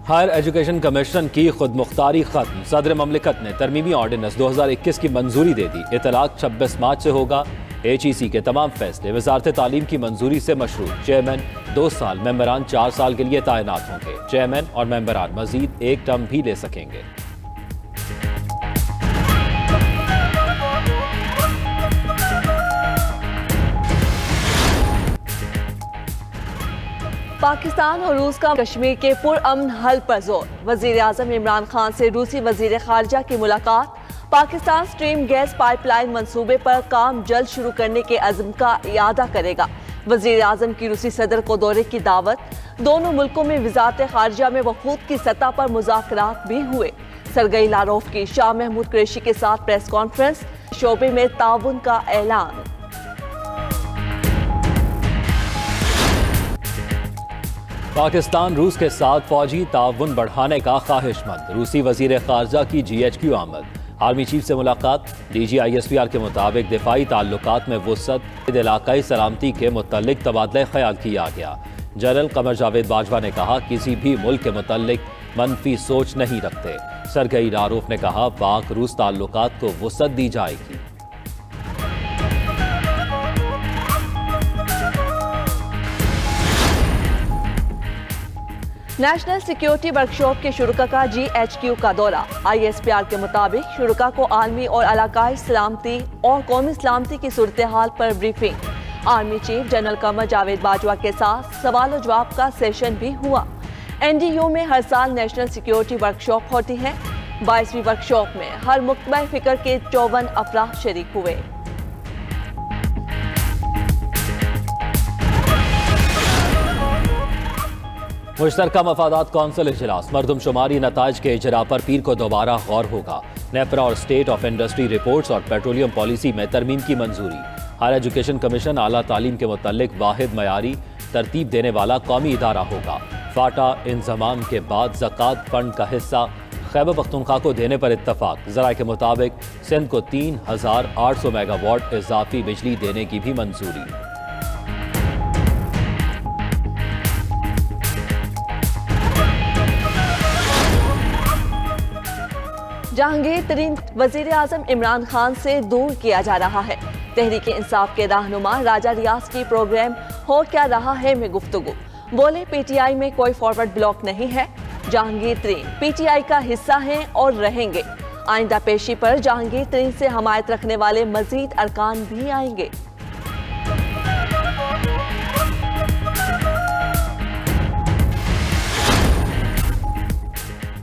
Higher education commission की खुद मुख्तारी खत्म। सदर ममलिकत ने तरमीमी ऑर्डिनेंस 2021 की मंजूरी दे दी। इतलाक 26 मार्च से होगा। HEC के तमाम फैसले वजारत तालीम की मंजूरी से मशरूत। चेयरमैन 2 साल, मेंबरान 4 साल के लिए तैनात होंगे। चेयरमैन और मेंबरान मजीद 1 टर्म भी ले सकेंगे। पाकिस्तान और रूस का कश्मीर के पुरअमन हल पर जोर। वजीर आजम इमरान खान से रूसी वजीर खारजा की मुलाकात। पाकिस्तान स्ट्रीम गैस पाइपलाइन मंसूबे पर काम जल्द शुरू करने के अज़्म का इयादा करेगा। वजीर आजम की रूसी सदर को दौरे की दावत। दोनों मुल्कों में वजारत खारजा में वफूद की सतह पर मुज़ाकरात भी हुए। सरगई लारोफ की शाह महमूद कुरैशी के साथ प्रेस कॉन्फ्रेंस। शोबे में ताउन का ऐलान। पाकिस्तान रूस के साथ फौजी ताउन बढ़ाने का ख्वाहिशमंद। रूसी वजीर खारजा की GHQ आमद। आर्मी चीफ से मुलाकात। DG ISPR के मुताबिक दिफाई ताल्लुकात में वुसअत, इलाकाई सलामती के मुतल्लिक तबादला ख्याल किया गया। जनरल कमर जावेद बाजवा ने कहा, किसी भी मुल्क के मुतल्लिक मनफी सोच नहीं रखते। सरगई लारोफ ने कहा, पाक रूस ताल्लुकात को वुसअत दी जाएगी। नेशनल सिक्योरिटी वर्कशॉप के शुरुका का GHQ का दौरा। ISPR के मुताबिक शुरुका को आलमी और इलाकाई सलामती और कौमी सलामती की सूरत हाल पर briefing. Army chief general Qamar Javed Bajwa के साथ सवाल और जवाब का सेशन भी हुआ। NDU में हर साल नेशनल सिक्योरिटी वर्कशॉप होती है। 22वीं वर्कशॉप में हर मुख्तलिफ फिक्र के 54 अफराद शरीक हुए। मुश्तरका मफादात कौंसिल इजलास। मरदमशुमारी नताइज के इजरा पर पीर को दोबारा गौर होगा। नेपरा और स्टेट ऑफ इंडस्ट्री रिपोर्ट्स और पेट्रोलियम पॉलिसी में तरमीम की मंजूरी। हायर एजुकेशन कमीशन आला तालीम के मुतल्लिक वाहिद मयारी तरतीब देने वाला कौमी इदारा होगा। फाटा इंजमाम के बाद ज़कात फंड का हिस्सा खैबर पख्तूनख्वा को देने पर इत्तफाक। ज़राए के मुताबिक सिंध को 3800 मेगावाट इजाफी बिजली देने की भी मंजूरी। जहांगीर तरीन वजीर आजम इमरान खान से दूर किया जा रहा है। तहरीक इंसाफ के रहनुमा राजा रियाज की प्रोग्राम हो क्या रहा है में गुफ्तगू। बोले, PTI में कोई फॉरवर्ड ब्लॉक नहीं है। जहांगीर तरीन PTI का हिस्सा हैं और रहेंगे। आइंदा पेशी पर जहांगीर तरीन से हमायत रखने वाले मजीद अरकान भी आएंगे।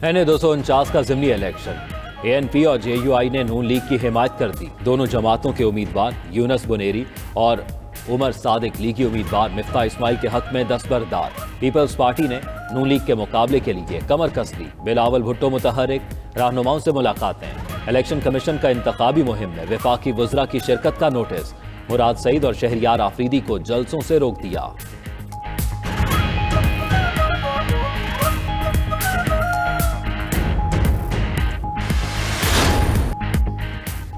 NA 249 का ज़िमनी इलेक्शन। ANP और JUI ने नून लीग की हिमायत कर दी। दोनों जमातों के उम्मीदवार यूनस बुनेरी और उमर सादिक लीगी उम्मीदवार मिफ्ता इस्माइल के हक में दस्तबरदार। पीपल्स पार्टी ने नून लीग के मुकाबले के लिए कमर कस ली। बिलावल भुट्टो मुतहरिक। रहनुमाओं से मुलाकातें। इलेक्शन कमीशन का इंतखाबी मुहिम में वफाकी वज़रा की शिरकत का नोटिस। मुराद सईद और शहरियार आफरीदी को जलसों से रोक दिया।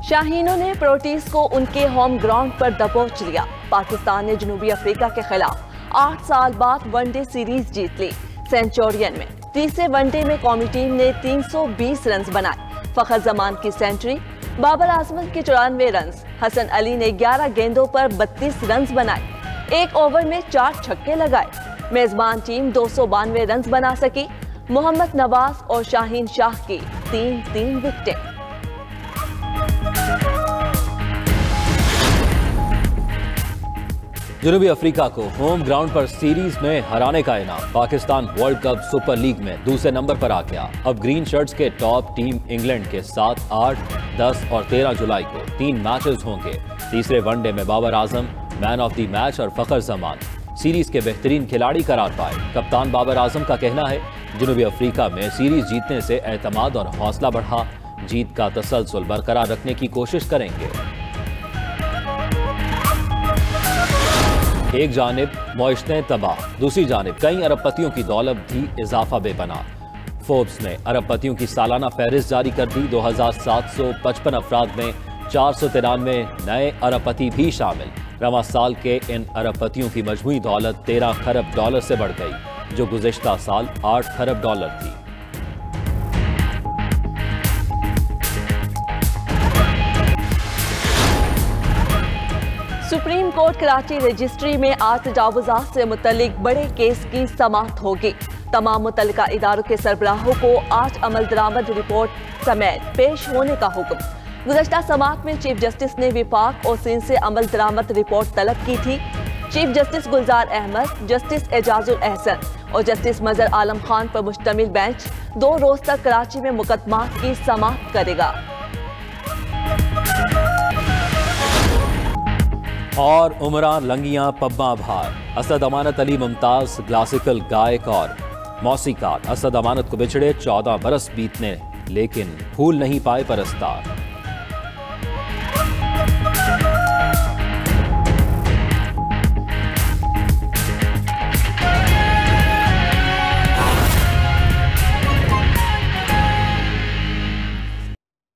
शाहीनों ने प्रोटीज को उनके होम ग्राउंड पर दबोच लिया। पाकिस्तान ने जनूबी अफ्रीका के खिलाफ 8 साल बाद वनडे सीरीज जीत ली। सेंचुरियन में तीसरे वनडे में कौमी टीम ने 320 रन बनाए। फखर जमान की सेंचुरी, बाबर आजम के 94 रन, हसन अली ने 11 गेंदों पर 32 रन बनाए। 1 ओवर में 4 छक्के लगाए। मेजबान टीम 292 रन बना सकी। मोहम्मद नवाज और शाहीन शाह की 3-3 विकेटें। जनूबी अफ्रीका को होम ग्राउंड पर सीरीज में हराने का इनाम। Pakistan world cup super league में दूसरे नंबर पर आ गया। अब ग्रीन शर्ट्स के टॉप टीम इंग्लैंड के साथ 8, 10 और 13 जुलाई को 3 मैचेस होंगे। तीसरे वनडे में Babar Azam man of the match और फखर जमान सीरीज के बेहतरीन खिलाड़ी करार पाए। कप्तान बाबर आजम का कहना है, जनूबी अफ्रीका में सीरीज जीतने से एतमाद और हौसला बढ़ा। जीत का तसलसल बरकरार रखने की कोशिश करेंगे। एक जानिब मौइशतें तबाह, दूसरी जानिब कई अरबपतियों की दौलत भी इजाफा बेपना। फोर्ब्स ने अरबपतियों की सालाना फहरिस्त जारी कर दी। 2755 अफराद में 493 नए अरबपति भी शामिल। रवा साल के इन अरबपतियों की मजमूई दौलत $13 खरब से बढ़ गई। जो गुज़िश्ता साल 8 खरब डॉलर थी। सुप्रीम कोर्ट कराची रजिस्ट्री में आज तजावुज़ात से मुतल्लिक बड़े केस की समाअत होगी। तमाम मुतल्लिका इदारों के सरबराहों को आज अमल दरामद रिपोर्ट समेत पेश होने का हुक्म। गुज़श्ता समाअत में चीफ जस्टिस ने विफाक और सिंध से अमल दरामद रिपोर्ट तलब की थी। चीफ जस्टिस गुलजार अहमद, जस्टिस एजाजुल एहसन और जस्टिस मजहर आलम खान पर मुश्तमिल बेंच 2 रोज तक कराची में मुकदमात की समाअत करेगा। और उमरान लंगियां पब्बा भार। असद अमानत अली मुमताज क्लासिकल गायक और मौसीकार असद अमानत को बिछड़े 14 बरस बीतने, लेकिन भूल नहीं पाए परस्तार।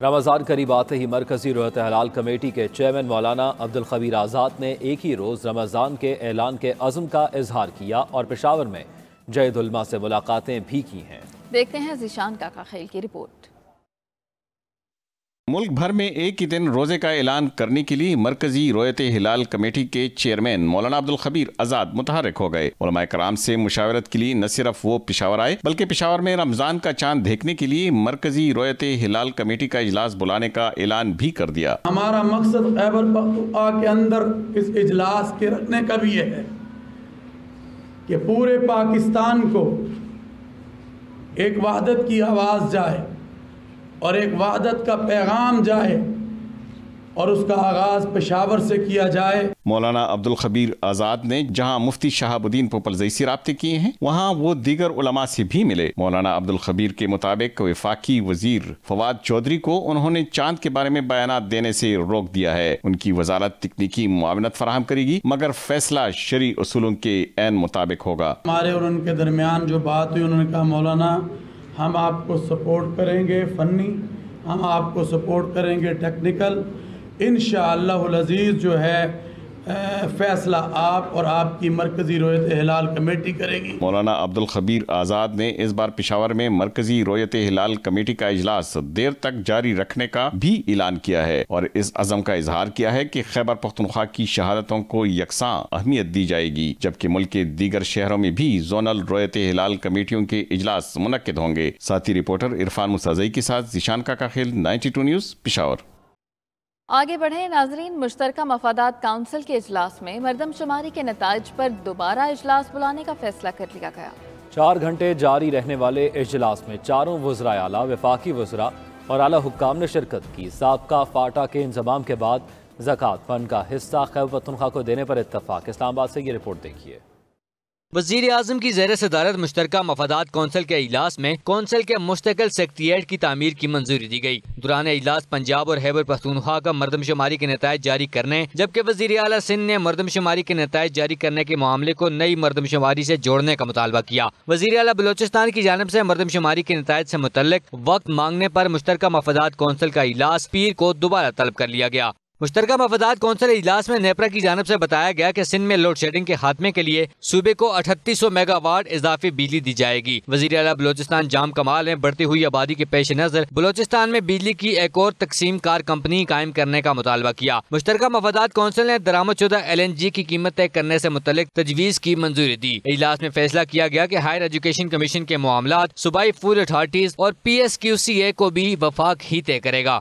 रमज़ान करीब आते ही मरकजी रोयत हलाल कमेटी के चेयरमैन मौलाना अब्दुल खबीर आज़ाद ने एक ही रोज़ रमज़ान के ऐलान के अज़्म का इजहार किया और पेशावर में जैद उलमा से मुलाकातें भी की हैं। देखते हैं ज़ीशान काका खेल की रिपोर्ट। मुल्क भर में एक ही दिन रोजे का ऐलान करने के लिए मरकजी रोयत हिलाल कमेटी के चेयरमैन मौलाना अब्दुल खबीर आज़ाद मुतहर्रिक हो गए। उलमाए कराम से मुशावरत के लिए न सिर्फ वो पेशावर आए, बल्कि पेशावर में रमजान का चांद देखने के लिए मरकजी रोयत हिलाल कमेटी का इजलास बुलाने का ऐलान भी कर दिया। हमारा मकसद खैबर पख्तूनख्वा के अंदर इस इजलास के रखने का भी है कि पूरे पाकिस्तान को एक वहदत की आवाज़ जाए और एक वहदत का पैगाम जाए और उसका आगाज पेशावर से किया जाए। मौलाना अब्दुल खबीर आज़ाद ने जहां मुफ्ती शहाबुद्दीन पोपलजई से राब्ते किए हैं, वहां वो दीगर उलमा से भी मिले। मौलाना अब्दुल खबीर के मुताबिक वफाकी वजीर फवाद चौधरी को उन्होंने चांद के बारे में बयानात देने से रोक दिया है। उनकी वजारत तकनीकी मुआवनत फराहम करेगी, मगर फैसला शरी उसूलों के ऐन मुताबिक होगा। हमारे और उनके दरमियान जो बात हुई, उन्होंने कहा मौलाना हम आपको सपोर्ट करेंगे फनी, हम आपको सपोर्ट करेंगे टेक्निकल। इंशाअल्लाहुल अज़ीज़ जो है फैसला आप और आपकी मरकजी रोयत हिलाल कमेटी करेगी। मौलाना अब्दुल खबीर आज़ाद ने इस बार पेशावर में मरकजी रोयत हिलाल कमेटी का इजलास देर तक जारी रखने का भी ऐलान किया है और इस अज़म का इजहार किया है कि खैबर पख्तूनख्वा की शहादतों को यकसां अहमियत दी जाएगी, जबकि मुल्क के दीगर शहरों में भी जोनल रोयत हिलाल कमेटियों के इजलास मुनक्किद होंगे। साथी रिपोर्टर इरफान मुसाज़ई के साथ ज़ीशान काका खेल, 92 न्यूज़, पेशावर। आगे बढ़े नाजरीन, मुश्तरका मफादात काउंसिल के इजलास में मरदमशुमारी के नताइज पर दोबारा इजलास बुलाने का फैसला कर लिया गया। 4 घंटे जारी रहने वाले इजलास में चारों वज़राए आला, वफाकी वज़रा और आला हुक्काम ने शिरकत की। साबका फाटा के इंजमाम के बाद ज़कात फंड का हिस्सा खैबर पख्तूनख्वा को देने पर इत्तफाक। इस्लामाबाद से ये रिपोर्ट देखिए। वज़ीर आज़म की ज़ेर सदारत मुश्तरका मफादात कौंसिल के इजलास में कौंसिल के मुस्तकिल सेक्रेटेरिएट की तामीर की मंजूरी दी गई। दुरान इजलास पंजाब और खैबर पख्तूनख्वा का मरदमशुमारी के नताइज जारी करने, जबकि वज़ीर आला सिंध ने मरदमशुमारी के नताइज जारी करने के मामले को नई मरदमशुमारी से जोड़ने का मुतालबा किया। वज़ीर आला बलोचिस्तान की जानिब से मरदमशुमारी के नताइज से मुतल्लिक वक्त मांगने पर मुश्तरका मफादात कौंसिल का इजलास पीर को दोबारा तलब कर लिया गया। मुश्तरका मफादात कौंसिल इजलास में नेपरा की जानिब से बताया गया कि सिंध में लोड शेडिंग के खात्मे के लिए सूबे को 3800 मेगावाट इजाफी बिजली दी जाएगी। वज़ीर आला बलोचिस्तान जाम कमाल ने बढ़ती हुई आबादी के पेश नजर बलोचिस्तान में बिजली की एक और तकसीम कार कंपनी कायम करने का मुतालबा किया। मुश्तरका मफादात कौंसिल ने दरामदशुदा LNG की कीमत तय करने से मुतल्लिक तजवीज़ की मंजूरी दी। इजलास में फैसला किया गया कि हायर एजुकेशन कमीशन के मामलात सूबाई फूड अथॉरिटीज और PSQCA को भी वफाक ही तय करेगा।